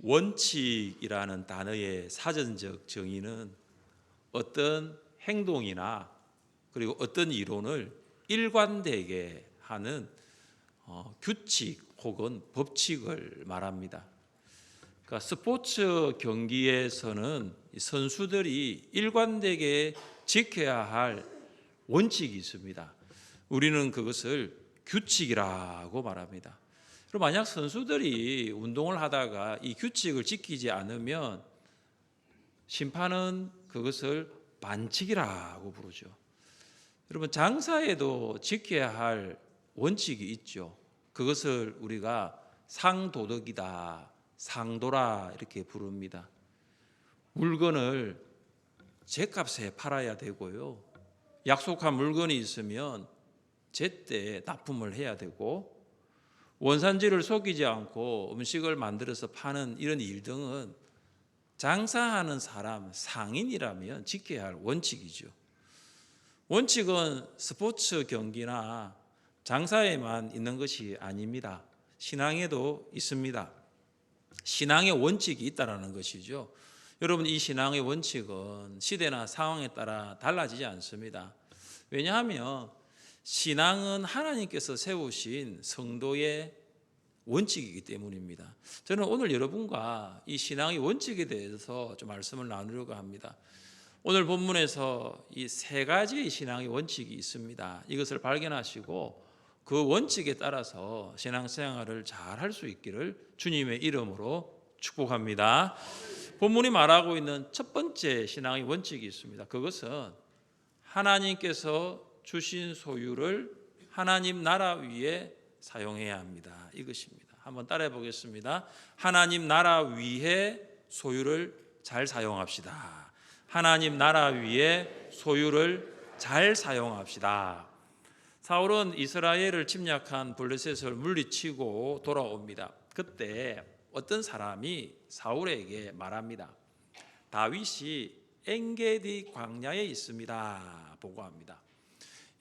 원칙이라는 단어의 사전적 정의는 어떤 행동이나 그리고 어떤 이론을 일관되게 하는 규칙 혹은 법칙을 말합니다. 그러니까 스포츠 경기에서는 선수들이 일관되게 지켜야 할 원칙이 있습니다. 우리는 그것을 규칙이라고 말합니다. 그리고 만약 선수들이 운동을 하다가 이 규칙을 지키지 않으면 심판은 그것을 반칙이라고 부르죠. 여러분, 장사에도 지켜야 할 원칙이 있죠. 그것을 우리가 상도덕이다, 상도라 이렇게 부릅니다. 물건을 제값에 팔아야 되고요. 약속한 물건이 있으면 제때 납품을 해야 되고, 원산지를 속이지 않고 음식을 만들어서 파는 이런 일 등은 장사하는 사람, 상인이라면 지켜야 할 원칙이죠. 원칙은 스포츠 경기나 장사에만 있는 것이 아닙니다. 신앙에도 있습니다. 신앙의 원칙이 있다는 것이죠. 여러분, 이 신앙의 원칙은 시대나 상황에 따라 달라지지 않습니다. 왜냐하면 신앙은 하나님께서 세우신 성도의 원칙이기 때문입니다. 저는 오늘 여러분과 이 신앙의 원칙에 대해서 좀 말씀을 나누려고 합니다. 오늘 본문에서 이 세 가지의 신앙의 원칙이 있습니다. 이것을 발견하시고 그 원칙에 따라서 신앙생활을 잘 할 수 있기를 주님의 이름으로 축복합니다. 본문이 말하고 있는 첫 번째 신앙의 원칙이 있습니다. 그것은 하나님께서 주신 소유를 하나님 나라 위에 사용해야 합니다. 이것입니다. 한번 따라해 보겠습니다. 하나님 나라 위에 소유를 잘 사용합시다. 하나님 나라 위에 소유를 잘 사용합시다. 사울은 이스라엘을 침략한 블레셋을 물리치고 돌아옵니다. 그때 어떤 사람이 사울에게 말합니다. 다윗이 엔게디 광야에 있습니다. 보고합니다.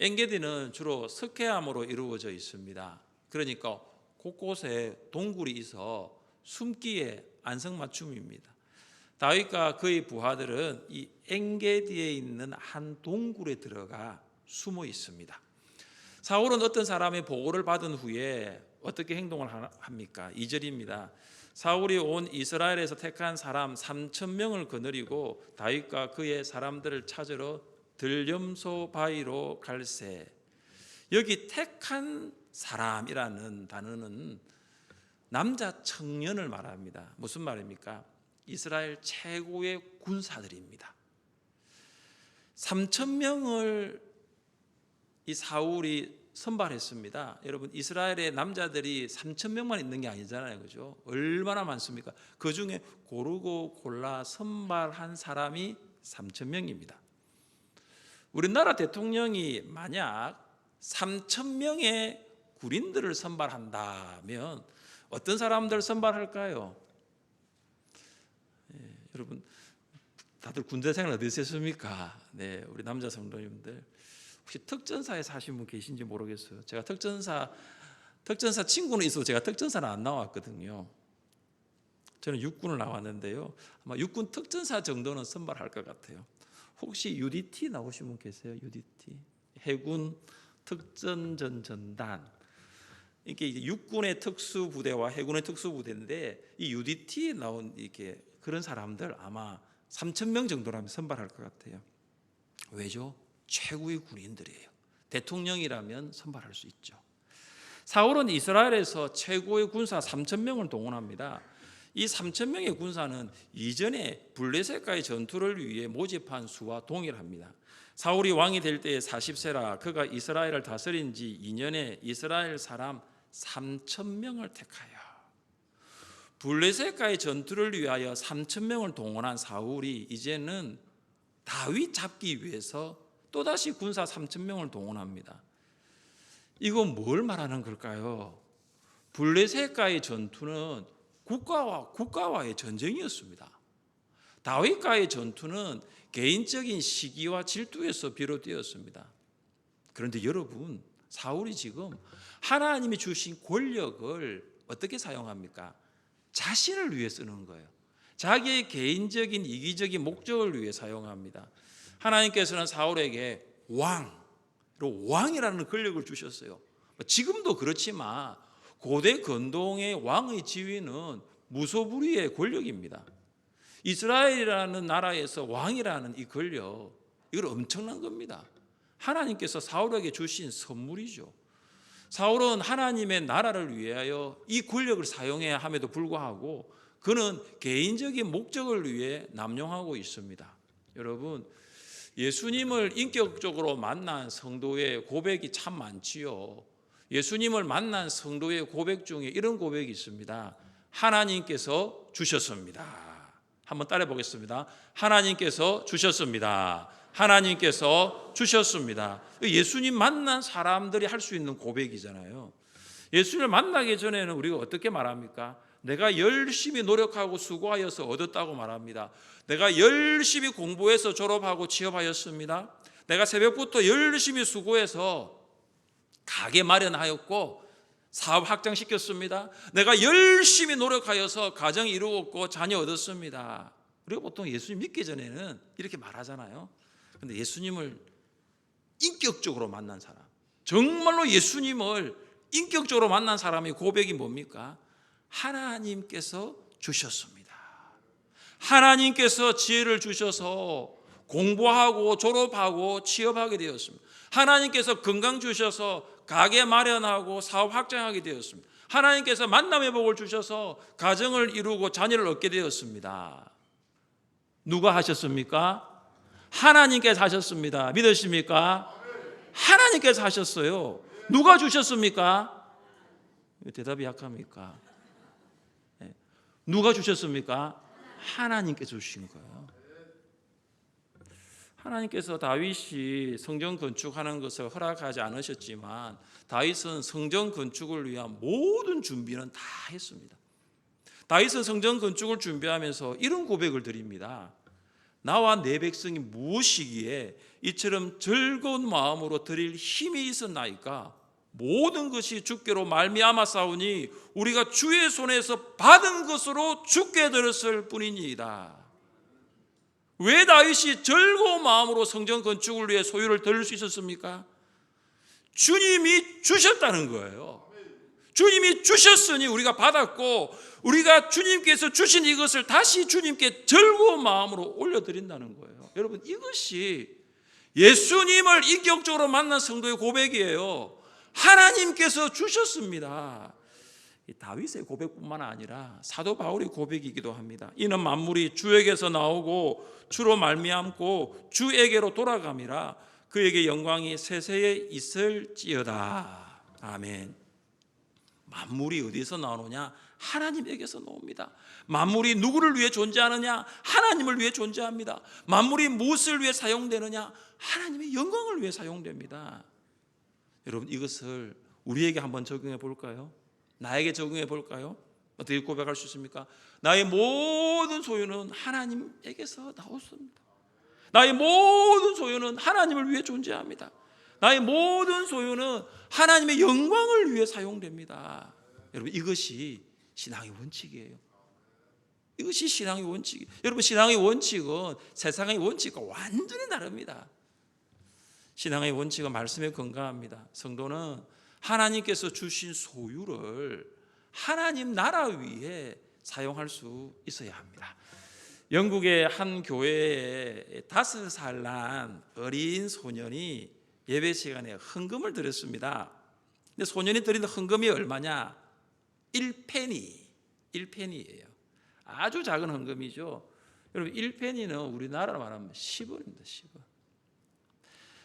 엔게디는 주로 석회암으로 이루어져 있습니다. 그러니까 곳곳에 동굴이 있어 숨기에 안성맞춤입니다. 다윗과 그의 부하들은 이 엔게디에 있는 한 동굴에 들어가 숨어 있습니다. 사울은 어떤 사람의 보고를 받은 후에 어떻게 행동을 합니까? 2절입니다. 사울이 온 이스라엘에서 택한 사람 3,000명을 거느리고 다윗과 그의 사람들을 찾으러 들염소 바위로 갈새. 여기 택한 사람이라는 단어는 남자 청년을 말합니다. 무슨 말입니까? 이스라엘 최고의 군사들입니다. 3,000명을 이 사울이 선발했습니다. 여러분, 이스라엘의 남자들이 3,000명만 있는 게 아니잖아요, 그죠? 얼마나 많습니까? 그 중에 고르고 골라 선발한 사람이 3,000명입니다. 우리나라 대통령이 만약 3,000명의 군인들을 선발한다면 어떤 사람들 선발할까요? 여러분, 다들 군대 생활 어디서 했습니까? 네, 우리 남자 성도님들 혹시 특전사에 사신 분 계신지 모르겠어요. 제가 특전사 친구는 있어도 제가 특전사는 안 나왔거든요. 저는 육군을 나왔는데요. 아마 육군 특전사 정도는 선발할 것 같아요. 혹시 UDT 나오신 분 계세요? UDT 해군 특전전전단. 이게 육군의 특수부대와 해군의 특수부대인데 이 UDT에 나온 이렇게 그런 사람들 아마 3,000명 정도라면 선발할 것 같아요. 왜죠? 최고의 군인들이에요. 대통령이라면 선발할 수 있죠. 사울은 이스라엘에서 최고의 군사 3,000명을 동원합니다. 이 3,000명의 군사는 이전에 블레셋과의 전투를 위해 모집한 수와 동일합니다. 사울이 왕이 될 때에 40세라 그가 이스라엘을 다스린 지 2년에 이스라엘 사람 3,000명을 택하여 블레셋과의 전투를 위하여 3,000명을 동원한 사울이 이제는 다윗 잡기 위해서 또다시 군사 3,000명을 동원합니다. 이건 뭘 말하는 걸까요? 블레셋과의 전투는 국가와의 전쟁이었습니다. 다윗과의 전투는 개인적인 시기와 질투에서 비롯되었습니다. 그런데 여러분, 사울이 지금 하나님이 주신 권력을 어떻게 사용합니까? 자신을 위해 쓰는 거예요. 자기의 개인적인 이기적인 목적을 위해 사용합니다. 하나님께서는 사울에게 왕이라는 권력을 주셨어요. 지금도 그렇지만 고대 근동의 왕의 지위는 무소불위의 권력입니다. 이스라엘이라는 나라에서 왕이라는 이 권력, 이걸 엄청난 겁니다. 하나님께서 사울에게 주신 선물이죠. 사울은 하나님의 나라를 위하여 이 권력을 사용해야 함에도 불구하고 그는 개인적인 목적을 위해 남용하고 있습니다. 여러분, 예수님을 인격적으로 만난 성도의 고백이 참 많지요. 예수님을 만난 성도의 고백 중에 이런 고백이 있습니다. 하나님께서 주셨습니다. 한번 따라해 보겠습니다. 하나님께서 주셨습니다. 하나님께서 주셨습니다. 예수님 만난 사람들이 할 수 있는 고백이잖아요. 예수님을 만나기 전에는 우리가 어떻게 말합니까? 내가 열심히 노력하고 수고하여서 얻었다고 말합니다. 내가 열심히 공부해서 졸업하고 취업하였습니다. 내가 새벽부터 열심히 수고해서 가게 마련하였고 사업 확장시켰습니다. 내가 열심히 노력하여서 가정 이루었고 자녀 얻었습니다. 우리가 보통 예수님 믿기 전에는 이렇게 말하잖아요. 그런데 예수님을 인격적으로 만난 사람, 정말로 예수님을 인격적으로 만난 사람의 고백이 뭡니까? 하나님께서 주셨습니다. 하나님께서 지혜를 주셔서 공부하고 졸업하고 취업하게 되었습니다. 하나님께서 건강 주셔서 가게 마련하고 사업 확장하게 되었습니다. 하나님께서 만남의 복을 주셔서 가정을 이루고 자녀를 얻게 되었습니다. 누가 하셨습니까? 하나님께서 하셨습니다. 믿으십니까? 하나님께서 하셨어요. 누가 주셨습니까? 대답이 약합니까? 누가 주셨습니까? 하나님께서 주신 거예요. 하나님께서 다윗이 성전 건축하는 것을 허락하지 않으셨지만 다윗은 성전 건축을 위한 모든 준비는 다 했습니다. 다윗은 성전 건축을 준비하면서 이런 고백을 드립니다. 나와 내 백성이 무엇이기에 이처럼 즐거운 마음으로 드릴 힘이 있었나이까? 모든 것이 주께로 말미암아 싸우니 우리가 주의 손에서 받은 것으로 주께 드렸을 뿐이니이다. 왜 다윗이 즐거운 마음으로 성전 건축을 위해 소유를 드릴 수 있었습니까? 주님이 주셨다는 거예요. 주님이 주셨으니 우리가 받았고 우리가 주님께서 주신 이것을 다시 주님께 즐거운 마음으로 올려드린다는 거예요. 여러분, 이것이 예수님을 인격적으로 만난 성도의 고백이에요. 하나님께서 주셨습니다. 다윗의 고백뿐만 아니라 사도 바울의 고백이기도 합니다. 이는 만물이 주에게서 나오고 주로 말미암고 주에게로 돌아감이라 그에게 영광이 세세에 있을지어다. 아멘. 만물이 어디서 나오느냐? 하나님에게서 나옵니다. 만물이 누구를 위해 존재하느냐? 하나님을 위해 존재합니다. 만물이 무엇을 위해 사용되느냐? 하나님의 영광을 위해 사용됩니다. 여러분, 이것을 우리에게 한번 적용해 볼까요? 나에게 적용해 볼까요? 어떻게 고백할 수 있습니까? 나의 모든 소유는 하나님에게서 나왔습니다. 나의 모든 소유는 하나님을 위해 존재합니다. 나의 모든 소유는 하나님의 영광을 위해 사용됩니다. 여러분, 이것이 신앙의 원칙이에요. 이것이 신앙의 원칙이에요. 여러분, 신앙의 원칙은 세상의 원칙과 완전히 다릅니다. 신앙의 원칙은 말씀에 건강합니다. 성도는 하나님께서 주신 소유를 하나님 나라 위에 사용할 수 있어야 합니다. 영국의 한 교회에 5살 난 어린 소년이 예배 시간에 헌금을 드렸습니다. 근데 소년이 드린 헌금이 얼마냐? 1페니예요. 아주 작은 헌금이죠. 여러분, 1페니는 우리나라로 말하면 10원입니다. 10원.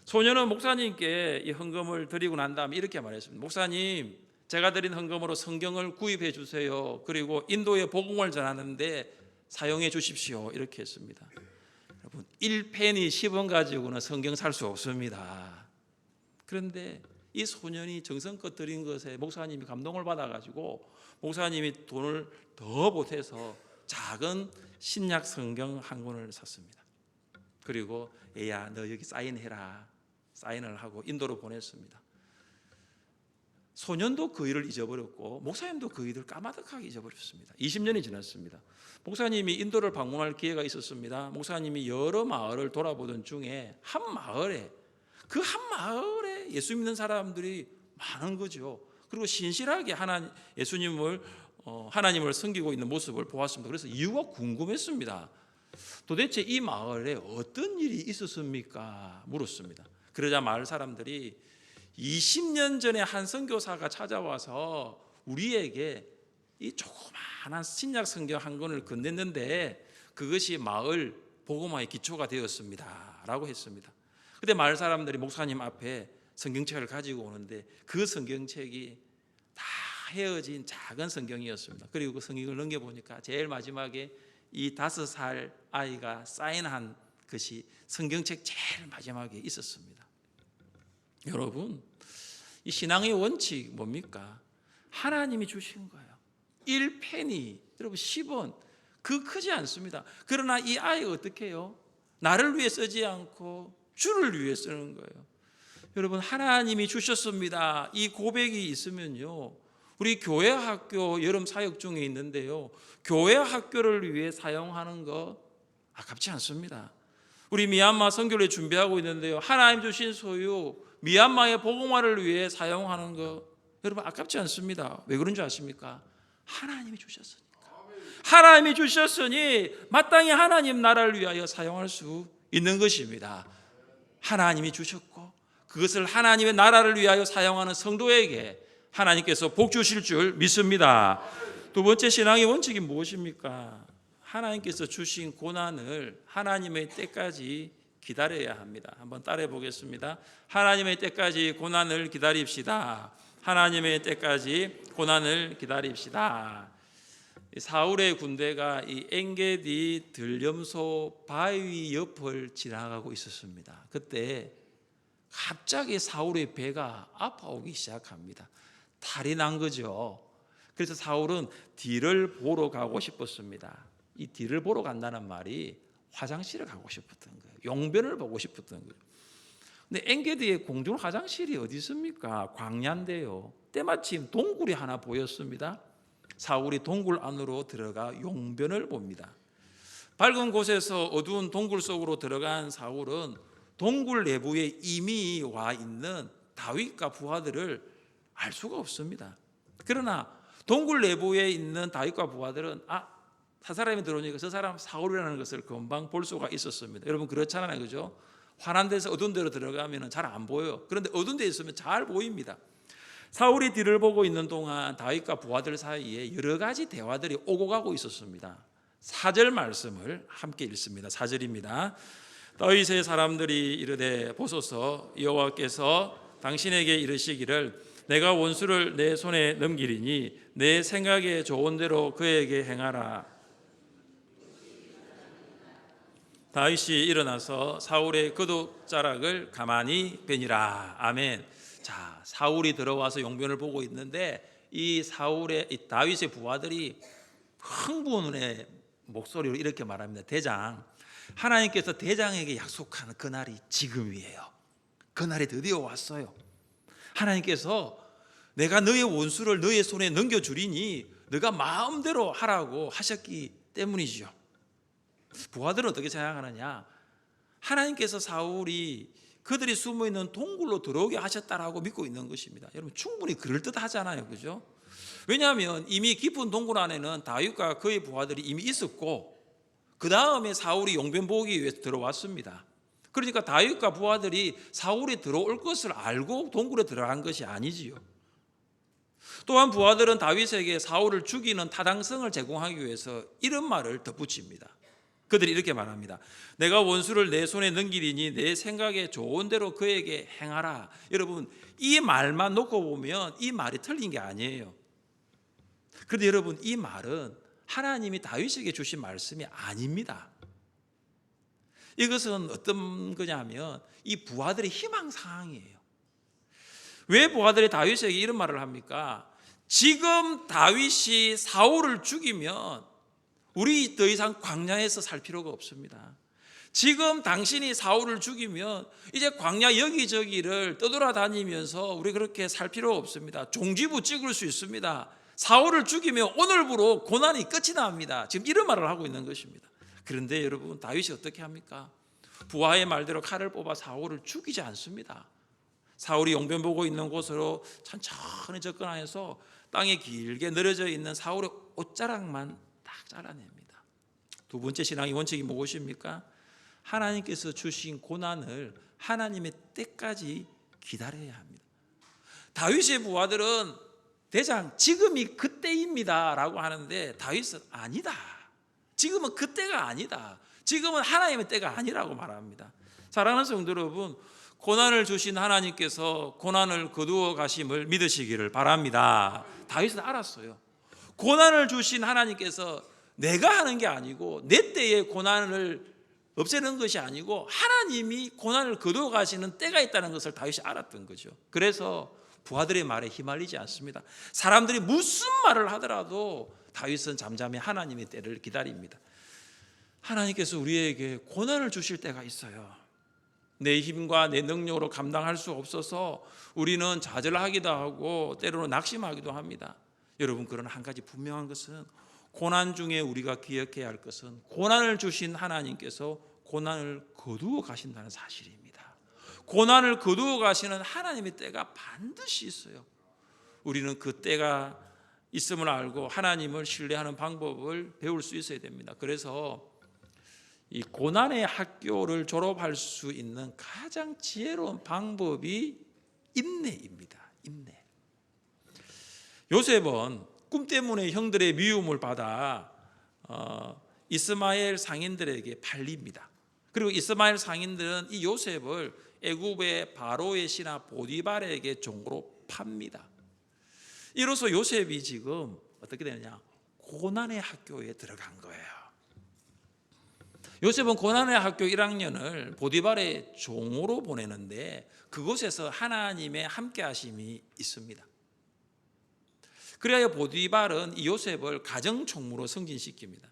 소년은 목사님께 이 헌금을 드리고 난 다음에 이렇게 말했습니다. 목사님, 제가 드린 헌금으로 성경을 구입해 주세요. 그리고 인도에 복음을 전하는데 사용해 주십시오. 이렇게 했습니다. 여러분, 1페니 10원 가지고는 성경 살 수 없습니다. 그런데 이 소년이 정성껏 드린 것에 목사님이 감동을 받아가지고 목사님이 돈을 더 보태서 작은 신약 성경 한 권을 샀습니다. 그리고 애야, 너 여기 사인해라. 사인을 하고 인도로 보냈습니다. 소년도 그 일을 잊어버렸고 목사님도 그 일을 까마득하게 잊어버렸습니다. 20년이 지났습니다. 목사님이 인도를 방문할 기회가 있었습니다. 목사님이 여러 마을을 돌아보던 중에 한 마을에 예수 믿는 사람들이 많은 거죠. 그리고 신실하게 하나님을 섬기고 있는 모습을 보았습니다. 그래서 이유가 궁금했습니다. 도대체 이 마을에 어떤 일이 있었습니까? 물었습니다. 그러자 마을 사람들이 20년 전에 한 선교사가 찾아와서 우리에게 이 조그마한 신약 성경 한 권을 건넸는데 그것이 마을 복음화의 기초가 되었습니다 라고 했습니다. 그때 마을 사람들이 목사님 앞에 성경책을 가지고 오는데 그 성경책이 다 헤어진 작은 성경이었습니다. 그리고 그 성경을 넘겨보니까 제일 마지막에 이 5살 아이가 사인한 것이 성경책 제일 마지막에 있었습니다. 여러분, 이 신앙의 원칙 뭡니까? 하나님이 주신 거예요. 1페니, 여러분 10원 그 크지 않습니다. 그러나 이 아이가 어떻게 해요? 나를 위해 쓰지 않고 주를 위해 쓰는 거예요. 여러분, 하나님이 주셨습니다. 이 고백이 있으면요, 우리 교회 학교 여름 사역 중에 있는데요, 교회 학교를 위해 사용하는 거 아깝지 않습니다. 우리 미얀마 선교를 준비하고 있는데요, 하나님 주신 소유 미얀마의 복음화를 위해 사용하는 거 여러분 아깝지 않습니다. 왜 그런 줄 아십니까? 하나님이 주셨으니까. 하나님이 주셨으니 마땅히 하나님 나라를 위하여 사용할 수 있는 것입니다. 하나님이 주셨고 그것을 하나님의 나라를 위하여 사용하는 성도에게 하나님께서 복 주실 줄 믿습니다. 두 번째 신앙의 원칙이 무엇입니까? 하나님께서 주신 고난을 하나님의 때까지 기다려야 합니다. 한번 따라해 보겠습니다. 하나님의 때까지 고난을 기다립시다. 하나님의 때까지 고난을 기다립시다. 사울의 군대가 이 엔게디 들염소 바위 옆을 지나가고 있었습니다. 그때 갑자기 사울의 배가 아파오기 시작합니다. 탈이 난 거죠. 그래서 사울은 뒤를 보러 가고 싶었습니다. 이 뒤를 보러 간다는 말이 화장실에 가고 싶었던 거예요. 용변을 보고 싶었던 거예요. 근데 엔게디의 공중 화장실이 어디 있습니까? 광야인데요. 때마침 동굴이 하나 보였습니다. 사울이 동굴 안으로 들어가 용변을 봅니다. 밝은 곳에서 어두운 동굴 속으로 들어간 사울은 동굴 내부에 이미 와 있는 다윗과 부하들을 알 수가 없습니다. 그러나 동굴 내부에 있는 다윗과 부하들은 한 사람이 들어오니까 저 사람 사울이라는 것을 금방 볼 수가 있었습니다. 여러분 그렇잖아요, 그죠? 환한 데서 어두운 데로 들어가면 잘 안 보여요. 그런데 어두운 데 있으면 잘 보입니다. 사울이 뒤를 보고 있는 동안 다윗과 부하들 사이에 여러 가지 대화들이 오고 가고 있었습니다. 4절 말씀을 함께 읽습니다. 4절입니다. 다윗의 사람들이 이르되 보소서, 여호와께서 당신에게 이르시기를 내가 원수를 내 손에 넘기리니 내 생각에 좋은 대로 그에게 행하라. 다윗이 일어나서 사울의 겉옷자락을 가만히 빼니라. 아멘. 자, 사울이 들어와서 용변을 보고 있는데 이 다윗의 부하들이 흥분의 목소리로 이렇게 말합니다. 대장, 하나님께서 대장에게 약속한 그날이 지금이에요. 그날이 드디어 왔어요. 하나님께서 내가 너의 원수를 너의 손에 넘겨주리니 너가 마음대로 하라고 하셨기 때문이죠. 부하들은 어떻게 생각하느냐? 하나님께서 사울이 그들이 숨어있는 동굴로 들어오게 하셨다라고 믿고 있는 것입니다. 여러분 충분히 그럴듯하잖아요, 그죠? 왜냐하면 이미 깊은 동굴 안에는 다윗과 그의 부하들이 이미 있었고 그 다음에 사울이 용변 보기 위해서 들어왔습니다. 그러니까 다윗과 부하들이 사울이 들어올 것을 알고 동굴에 들어간 것이 아니지요. 또한 부하들은 다윗에게 사울을 죽이는 타당성을 제공하기 위해서 이런 말을 덧붙입니다. 그들이 이렇게 말합니다. 내가 원수를 내 손에 넘기리니 내 생각에 좋은 대로 그에게 행하라. 여러분 이 말만 놓고 보면 이 말이 틀린 게 아니에요. 그런데 여러분 이 말은 하나님이 다윗에게 주신 말씀이 아닙니다. 이것은 어떤 거냐면 이 부하들의 희망사항이에요. 왜 부하들이 다윗에게 이런 말을 합니까? 지금 다윗이 사울을 죽이면 우리 더 이상 광야에서 살 필요가 없습니다. 지금 당신이 사울을 죽이면 이제 광야 여기저기를 떠돌아다니면서 우리 그렇게 살 필요 없습니다. 종지부 찍을 수 있습니다. 사울을 죽이면 오늘부로 고난이 끝이 납니다. 지금 이런 말을 하고 있는 것입니다. 그런데 여러분, 다윗이 어떻게 합니까? 부하의 말대로 칼을 뽑아 사울을 죽이지 않습니다. 사울이 용변 보고 있는 곳으로 천천히 접근하여서 땅에 길게 늘어져 있는 사울의 옷자락만 딱 잘라냅니다. 두 번째 신앙의 원칙이 무엇입니까? 하나님께서 주신 고난을 하나님의 때까지 기다려야 합니다. 다윗의 부하들은 대장, 지금이 그때입니다 라고 하는데 다윗은 아니다, 지금은 그때가 아니다, 지금은 하나님의 때가 아니라고 말합니다. 사랑하는 성도 여러분, 고난을 주신 하나님께서 고난을 거두어 가심을 믿으시기를 바랍니다. 다윗은 알았어요. 고난을 주신 하나님께서 내가 하는 게 아니고 내 때에 고난을 없애는 것이 아니고 하나님이 고난을 거두어 가시는 때가 있다는 것을 다윗이 알았던 거죠. 그래서 부하들의 말에 휘말리지 않습니다. 사람들이 무슨 말을 하더라도 다윗은 잠잠히 하나님의 때를 기다립니다. 하나님께서 우리에게 고난을 주실 때가 있어요. 내 힘과 내 능력으로 감당할 수 없어서 우리는 좌절하기도 하고 때로는 낙심하기도 합니다. 여러분, 그러나 한 가지 분명한 것은, 고난 중에 우리가 기억해야 할 것은 고난을 주신 하나님께서 고난을 거두어 가신다는 사실입니다. 고난을 거두어 가시는 하나님의 때가 반드시 있어요. 우리는 그 때가 있음을 알고 하나님을 신뢰하는 방법을 배울 수 있어야 됩니다. 그래서 이 고난의 학교를 졸업할 수 있는 가장 지혜로운 방법이 인내입니다. 인내. 요셉은 꿈 때문에 형들의 미움을 받아 이스마엘 상인들에게 팔립니다. 그리고 이스마엘 상인들은 이 요셉을 애굽의 바로의 신하 보디발에게 종으로 팝니다. 이로써 요셉이 지금 어떻게 되느냐? 고난의 학교에 들어간 거예요. 요셉은 고난의 학교 1학년을 보디발의 종으로 보내는데 그곳에서 하나님의 함께 하심이 있습니다. 그래야 보디발은 이 요셉을 가정총무로 승진시킵니다.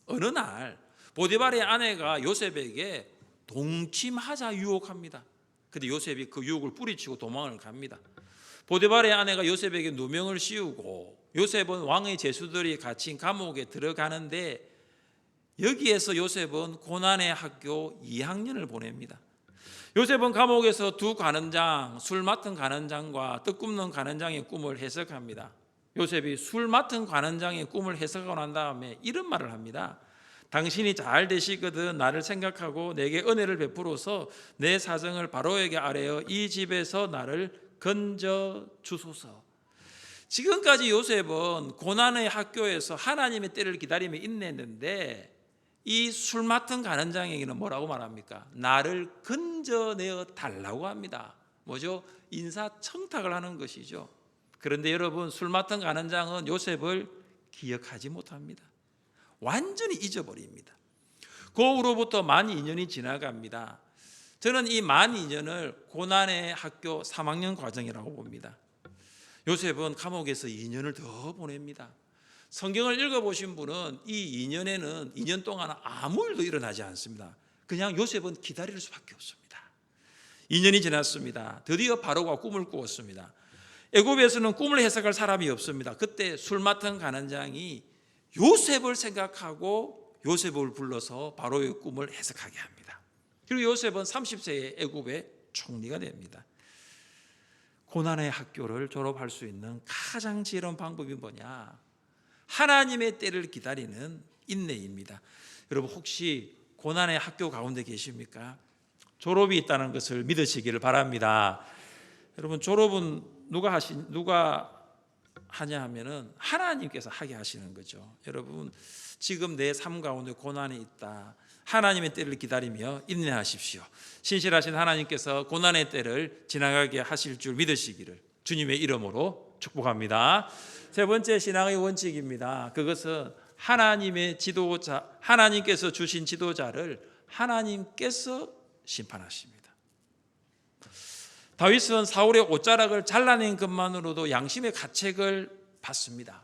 어느 날 보디발의 아내가 요셉에게 동침하자 유혹합니다. 그런데 요셉이 그 유혹을 뿌리치고 도망을 갑니다. 보디발의 아내가 요셉에게 누명을 씌우고 요셉은 왕의 제수들이 갇힌 감옥에 들어가는데 여기에서 요셉은 고난의 학교 2학년을 보냅니다. 요셉은 감옥에서 두 관원장, 술 맡은 관원장과 떡 굽는 관원장의 꿈을 해석합니다. 요셉이 술 맡은 관원장의 꿈을 해석하고 난 다음에 이런 말을 합니다. 당신이 잘 되시거든 나를 생각하고 내게 은혜를 베풀어서 내 사정을 바로에게 아뢰어 이 집에서 나를 건져 주소서. 지금까지 요셉은 고난의 학교에서 하나님의 때를 기다리며 인내했는데 이 술 맡은 관원장에게는 뭐라고 말합니까? 나를 건져내어 달라고 합니다. 뭐죠? 인사청탁을 하는 것이죠. 그런데 여러분, 술 맡은 관원장은 요셉을 기억하지 못합니다. 완전히 잊어버립니다. 그 후로부터 만 2년이 지나갑니다. 저는 이 만 2년을 고난의 학교 3학년 과정이라고 봅니다. 요셉은 감옥에서 2년을 더 보냅니다. 성경을 읽어보신 분은 이 2년 동안 아무 일도 일어나지 않습니다. 그냥 요셉은 기다릴 수밖에 없습니다. 2년이 지났습니다. 드디어 바로가 꿈을 꾸었습니다. 애굽에서는 꿈을 해석할 사람이 없습니다. 그때 술 맡은 관원장이 요셉을 생각하고 요셉을 불러서 바로의 꿈을 해석하게 합니다. 그리고 요셉은 30세에 애굽의 총리가 됩니다. 고난의 학교를 졸업할 수 있는 가장 지혜로운 방법이 뭐냐? 하나님의 때를 기다리는 인내입니다. 여러분, 혹시 고난의 학교 가운데 계십니까? 졸업이 있다는 것을 믿으시기를 바랍니다. 여러분, 졸업은 누가 하냐 하면은 하나님께서 하게 하시는 거죠. 여러분, 지금 내 삶 가운데 고난이 있다. 하나님의 때를 기다리며 인내하십시오. 신실하신 하나님께서 고난의 때를 지나가게 하실 줄 믿으시기를 주님의 이름으로 축복합니다. 세 번째 신앙의 원칙입니다. 그것은 하나님의 지도자, 하나님께서 주신 지도자를 하나님께서 심판하십니다. 다윗은 사울의 옷자락을 잘라낸 것만으로도 양심의 가책을 받습니다.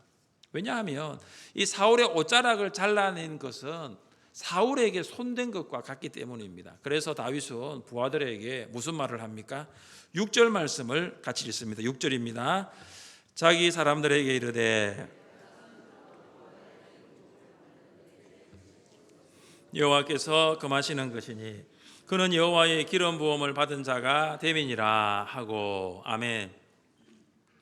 왜냐하면 이 사울의 옷자락을 잘라낸 것은 사울에게 손댄 것과 같기 때문입니다. 그래서 다윗은 부하들에게 무슨 말을 합니까? 6절 말씀을 같이 읽습니다. 6절입니다. 자기 사람들에게 이르되 여호와께서 금하시는 것이니 그는 여호와의 기름 부음을 받은 자가 됨이니라 하고. 아멘.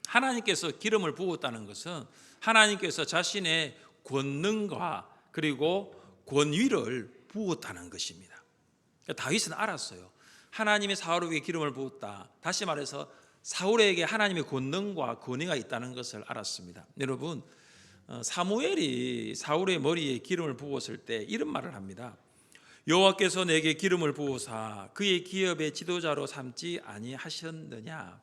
하나님께서 기름을 부었다는 것은 하나님께서 자신의 권능과 그리고 권위를 부었다는 것입니다. 그러니까 다윗은 알았어요. 하나님의 사울에게 기름을 부었다. 다시 말해서 사울에게 하나님의 권능과 권위가 있다는 것을 알았습니다. 여러분, 사무엘이 사울의 머리에 기름을 부었을 때 이런 말을 합니다. 여호와께서 내게 기름을 부으사 그의 기업의 지도자로 삼지 아니하셨느냐.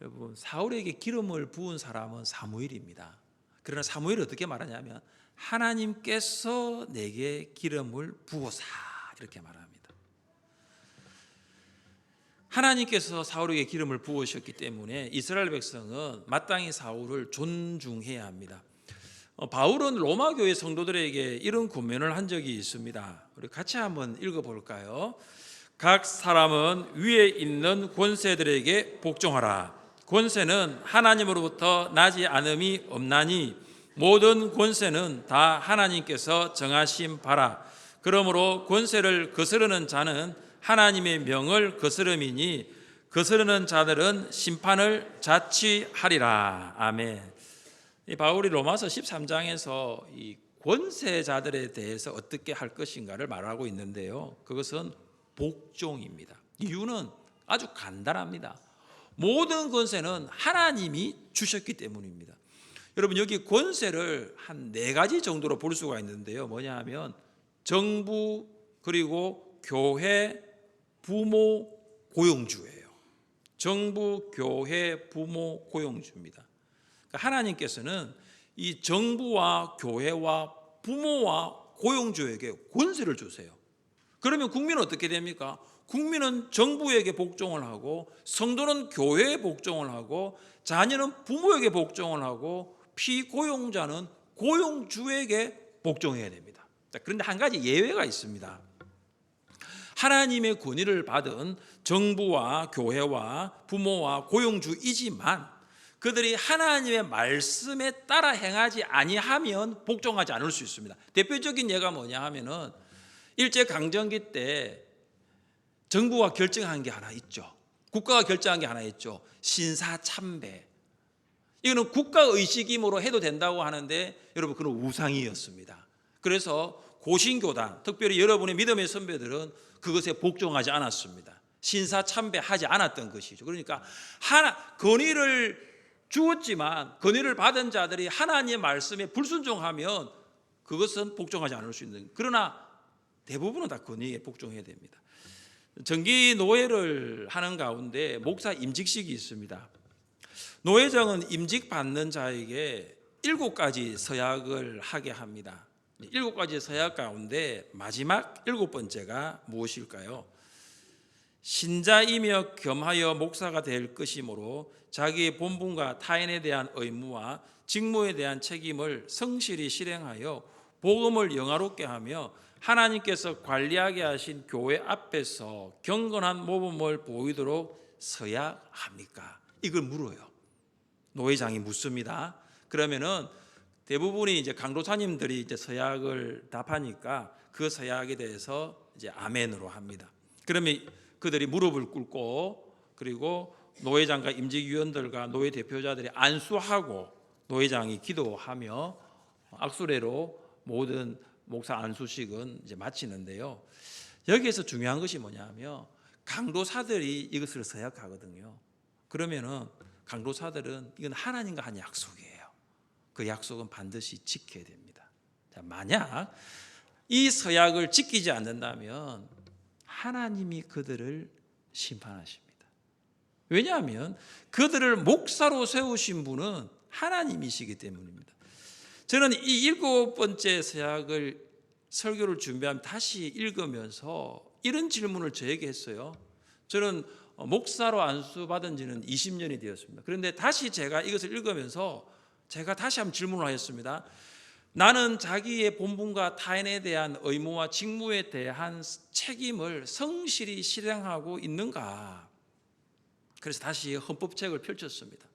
여러분, 사울에게 기름을 부은 사람은 사무엘입니다. 그러나 사무엘이 어떻게 말하냐면 하나님께서 내게 기름을 부으사 이렇게 말합니다. 하나님께서 사울에게 기름을 부으셨기 때문에 이스라엘 백성은 마땅히 사울을 존중해야 합니다. 바울은 로마 교회 성도들에게 이런 권면을 한 적이 있습니다. 우리 같이 한번 읽어볼까요? 각 사람은 위에 있는 권세들에게 복종하라. 권세는 하나님으로부터 나지 않음이 없나니 모든 권세는 다 하나님께서 정하신 바라. 그러므로 권세를 거스르는 자는 하나님의 명을 거스름이니 거스르는 자들은 심판을 자취하리라. 아멘. 이 바울이 로마서 13장에서 이 권세자들에 대해서 어떻게 할 것인가를 말하고 있는데요. 그것은 복종입니다. 이유는 아주 간단합니다. 모든 권세는 하나님이 주셨기 때문입니다. 여러분, 여기 권세를 한 4가지 정도로 볼 수가 있는데요. 뭐냐 하면 정부, 그리고 교회, 부모, 고용주예요. 정부, 교회, 부모, 고용주입니다. 그러니까 하나님께서는 이 정부와 교회와 부모와 고용주에게 권세를 주세요. 그러면 국민은 어떻게 됩니까? 국민은 정부에게 복종을 하고, 성도는 교회에 복종을 하고, 자녀는 부모에게 복종을 하고, 피고용자는 고용주에게 복종해야 됩니다. 그런데 한 가지 예외가 있습니다. 하나님의 권위를 받은 정부와 교회와 부모와 고용주이지만 그들이 하나님의 말씀에 따라 행하지 아니하면 복종하지 않을 수 있습니다. 대표적인 예가 뭐냐 하면은 일제강점기 때 정부가 결정한 게 하나 있죠. 국가가 결정한 게 하나 있죠. 신사참배. 이거는 국가의식임으로 해도 된다고 하는데 여러분, 그건 우상이었습니다. 그래서 고신교단, 특별히 여러분의 믿음의 선배들은 그것에 복종하지 않았습니다. 신사참배하지 않았던 것이죠. 그러니까 권위를 주었지만 권위를 받은 자들이 하나님의 말씀에 불순종하면 그것은 복종하지 않을 수 있는, 그러나 대부분은 다 권위에 복종해야 됩니다. 정기 노예를 하는 가운데 목사 임직식이 있습니다. 노예장은 임직받는 자에게 7가지 서약을 하게 합니다. 7가지 서약 가운데 마지막 7번째가 무엇일까요? 신자이며 겸하여 목사가 될 것이므로 자기의 본분과 타인에 대한 의무와 직무에 대한 책임을 성실히 실행하여 복음을 영화롭게 하며 하나님께서 관리하게 하신 교회 앞에서 경건한 모범을 보이도록 서약합니까? 이걸 물어요. 노회장이 묻습니다. 그러면은 대부분이 이제 강도사님들이 이제 서약을 답하니까 그 서약에 대해서 이제 아멘으로 합니다. 그러면 그들이 무릎을 꿇고, 그리고 노회장과 임직위원들과 노회 대표자들이 안수하고 노회장이 기도하며 악수례로 모든 목사 안수식은 이제 마치는데요. 여기에서 중요한 것이 뭐냐면 강도사들이 이것을 서약하거든요. 그러면은 강도사들은 이건 하나님과 한 약속이에요. 그 약속은 반드시 지켜야 됩니다. 자, 만약 이 서약을 지키지 않는다면 하나님이 그들을 심판하십니다. 왜냐하면 그들을 목사로 세우신 분은 하나님이시기 때문입니다. 저는 이 7번째 서약을 설교를 준비하면 다시 읽으면서 이런 질문을 저에게 했어요. 저는 목사로 안수받은 지는 20년이 되었습니다. 그런데 다시 제가 이것을 읽으면서 제가 다시 한번 질문을 하였습니다. 나는 자기의 본분과 타인에 대한 의무와 직무에 대한 책임을 성실히 실행하고 있는가? 그래서 다시 헌법책을 펼쳤습니다.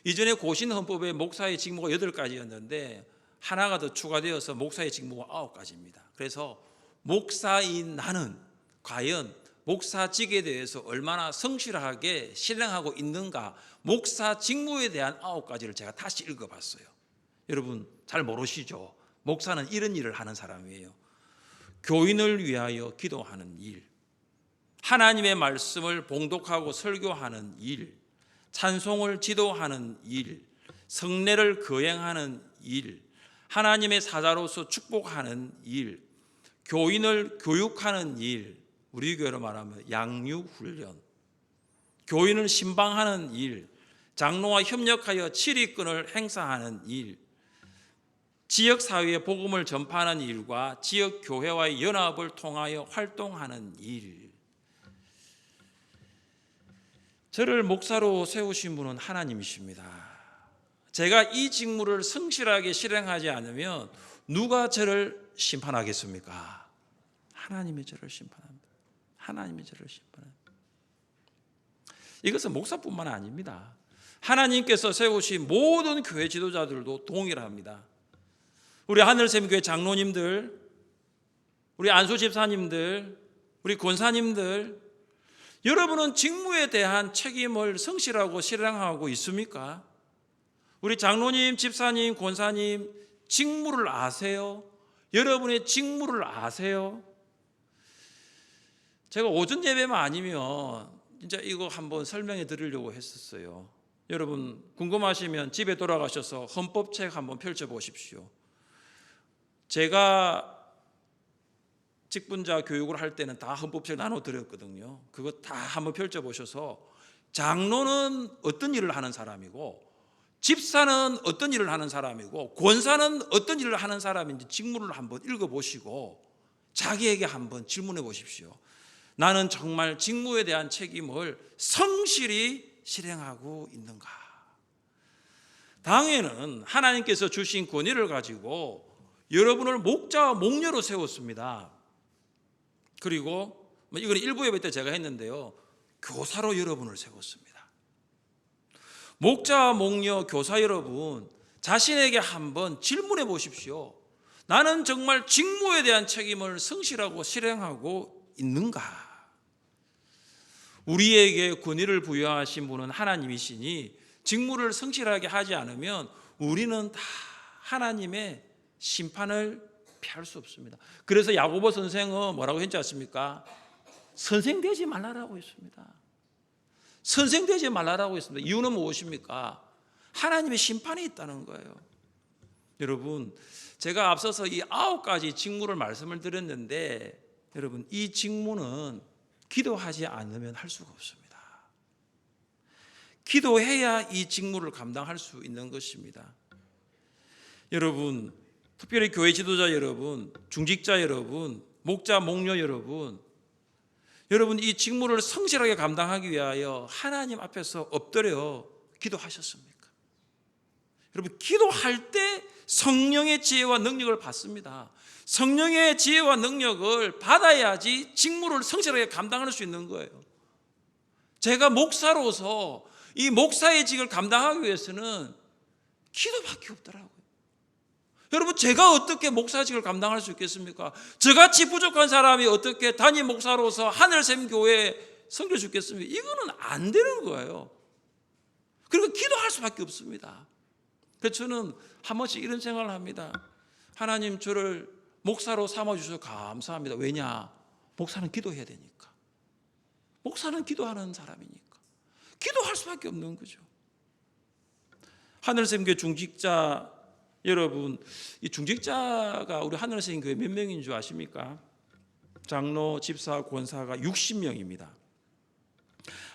이전에 고신 헌법에 목사의 직무가 8가지였는데 하나가 더 추가되어서 목사의 직무가 9가지입니다. 그래서 목사인 나는 과연 목사직에 대해서 얼마나 성실하게 실행하고 있는가, 목사 직무에 대한 9가지를 제가 다시 읽어봤어요. 여러분 잘 모르시죠? 목사는 이런 일을 하는 사람이에요. 교인을 위하여 기도하는 일, 하나님의 말씀을 봉독하고 설교하는 일, 찬송을 지도하는 일, 성례를 거행하는 일, 하나님의 사자로서 축복하는 일, 교인을 교육하는 일, 우리 교회로 말하면 양육훈련, 교인을 신방하는 일, 장로와 협력하여 칠의권을 행사하는 일, 지역사회에 복음을 전파하는 일과 지역교회와의 연합을 통하여 활동하는 일. 저를 목사로 세우신 분은 하나님이십니다. 제가 이 직무를 성실하게 실행하지 않으면 누가 저를 심판하겠습니까? 하나님이 저를 심판합니다. 하나님이 저를 심판합니다. 이것은 목사뿐만 아닙니다. 하나님께서 세우신 모든 교회 지도자들도 동일합니다. 우리 하늘샘교회 장로님들, 우리 안수 집사님들, 우리 권사님들, 여러분은 직무에 대한 책임을 성실하고 실행하고 있습니까? 우리 장로님, 집사님, 권사님, 직무를 아세요? 여러분의 직무를 아세요? 제가 오전 예배만 아니면 진짜 이거 한번 설명해 드리려고 했었어요. 여러분 궁금하시면 집에 돌아가셔서 헌법책 한번 펼쳐보십시오. 제가 직분자 교육을 할 때는 다 헌법책 나눠드렸거든요. 그거 다 한번 펼쳐보셔서 장로는 어떤 일을 하는 사람이고, 집사는 어떤 일을 하는 사람이고, 권사는 어떤 일을 하는 사람인지 직무를 한번 읽어보시고 자기에게 한번 질문해 보십시오. 나는 정말 직무에 대한 책임을 성실히 실행하고 있는가? 당회는 하나님께서 주신 권위를 가지고 여러분을 목자와 목녀로 세웠습니다. 그리고 이건 일부 예배 때 제가 했는데요, 교사로 여러분을 세웠습니다. 목자와 목녀, 교사 여러분, 자신에게 한번 질문해 보십시오. 나는 정말 직무에 대한 책임을 성실하고 실행하고 있는가? 우리에게 권위를 부여하신 분은 하나님이시니 직무를 성실하게 하지 않으면 우리는 다 하나님의 심판을 피할 수 없습니다. 그래서 야고보 선생은 뭐라고 했지 않습니까? 선생 되지 말라라고 했습니다. 선생 되지 말라라고 했습니다. 이유는 무엇입니까? 하나님의 심판이 있다는 거예요. 여러분, 제가 앞서서 이 9가지 직무를 말씀을 드렸는데, 여러분 이 직무는 기도하지 않으면 할 수가 없습니다. 기도해야 이 직무를 감당할 수 있는 것입니다. 여러분, 특별히 교회 지도자 여러분, 중직자 여러분, 목자, 목녀 여러분, 여러분 이 직무를 성실하게 감당하기 위하여 하나님 앞에서 엎드려 기도하셨습니까? 여러분 기도할 때 성령의 지혜와 능력을 받습니다. 성령의 지혜와 능력을 받아야지 직무를 성실하게 감당할 수 있는 거예요. 제가 목사로서 이 목사의 직을 감당하기 위해서는 기도밖에 없더라고요. 여러분 제가 어떻게 목사직을 감당할 수 있겠습니까? 저같이 부족한 사람이 어떻게 담임 목사로서 하늘샘 교회에 섬겨 주겠습니까? 이거는 안 되는 거예요. 그리고 기도할 수밖에 없습니다. 그래서 저는 한 번씩 이런 생각을 합니다. 하나님 저를 목사로 삼아주셔서 감사합니다. 왜냐? 목사는 기도해야 되니까. 목사는 기도하는 사람이니까. 기도할 수밖에 없는 거죠. 하늘샘 교회 중직자 여러분, 이 중직자가 우리 하늘샘 교회 몇 명인 줄 아십니까? 장로, 집사, 권사가 60명입니다.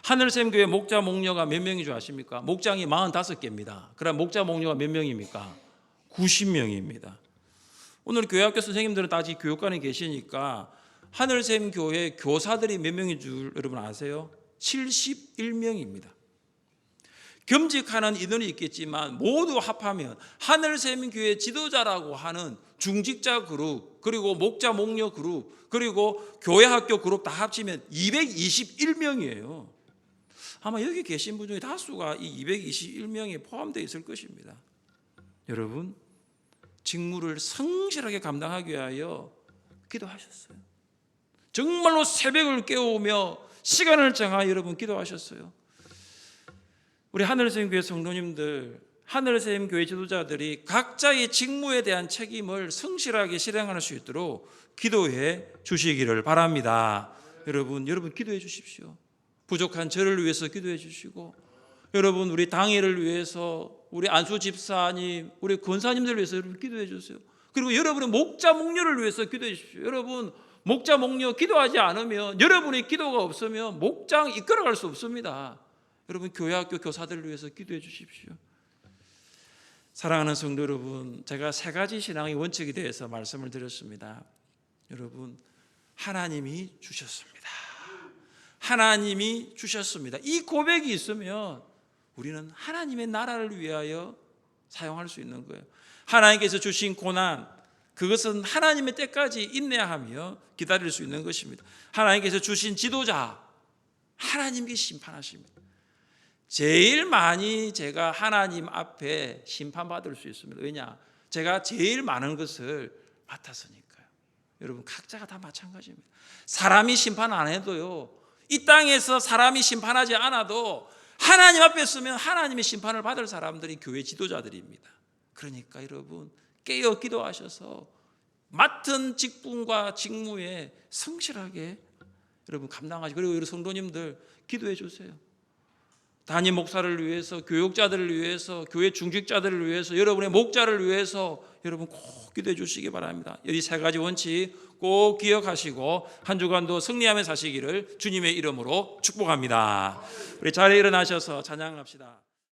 하늘샘 교회 목자, 목녀가 몇 명인 줄 아십니까? 목장이 45개입니다. 그럼 목자, 목녀가 몇 명입니까? 90명입니다. 오늘 교회학교 선생님들은 다 아직 교육관에 계시니까 하늘샘 교회 교사들이 몇 명인 줄 여러분 아세요? 71명입니다. 겸직하는 인원이 있겠지만 모두 합하면 하늘샘교회 지도자라고 하는 중직자 그룹, 그리고 목자 목녀 그룹, 그리고 교회 학교 그룹 다 합치면 221명이에요. 아마 여기 계신 분 중에 다수가 이 221명에 포함되어 있을 것입니다. 여러분, 직무를 성실하게 감당하기 위하여 기도하셨어요. 정말로 새벽을 깨우며 시간을 정하여 여러분 기도하셨어요. 우리 하늘샘교회 성도님들, 하늘샘교회 지도자들이 각자의 직무에 대한 책임을 성실하게 실행할 수 있도록 기도해 주시기를 바랍니다. 여러분 기도해 주십시오. 부족한 저를 위해서 기도해 주시고, 여러분 우리 당회를 위해서, 우리 안수 집사님, 우리 권사님들을 위해서 여러분 기도해 주세요. 그리고 여러분의 목자 목녀를 위해서 기도해 주십시오. 여러분 목자 목녀 기도하지 않으면, 여러분의 기도가 없으면 목장 이끌어갈 수 없습니다. 여러분 교회 학교 교사들을 위해서 기도해 주십시오. 사랑하는 성도 여러분, 제가 3가지 신앙의 원칙에 대해서 말씀을 드렸습니다. 여러분, 하나님이 주셨습니다. 하나님이 주셨습니다. 이 고백이 있으면 우리는 하나님의 나라를 위하여 사용할 수 있는 거예요. 하나님께서 주신 고난, 그것은 하나님의 때까지 인내하며 기다릴 수 있는 것입니다. 하나님께서 주신 지도자, 하나님께 심판하십니다. 제일 많이 제가 하나님 앞에 심판받을 수 있습니다. 왜냐? 제가 제일 많은 것을 맡았으니까요. 여러분 각자가 다 마찬가지입니다. 사람이 심판 안 해도요, 이 땅에서 사람이 심판하지 않아도 하나님 앞에 서면 하나님의 심판을 받을 사람들이 교회 지도자들입니다. 그러니까 여러분 깨어 기도하셔서 맡은 직분과 직무에 성실하게 여러분 감당하시고, 그리고 우리 성도님들 기도해 주세요. 담임 목사를 위해서, 교육자들을 위해서, 교회 중직자들을 위해서, 여러분의 목자를 위해서 여러분 꼭 기도해 주시기 바랍니다. 이 3가지 원칙 꼭 기억하시고 한 주간도 승리하며 사시기를 주님의 이름으로 축복합니다. 우리 자리에 일어나셔서 찬양합시다.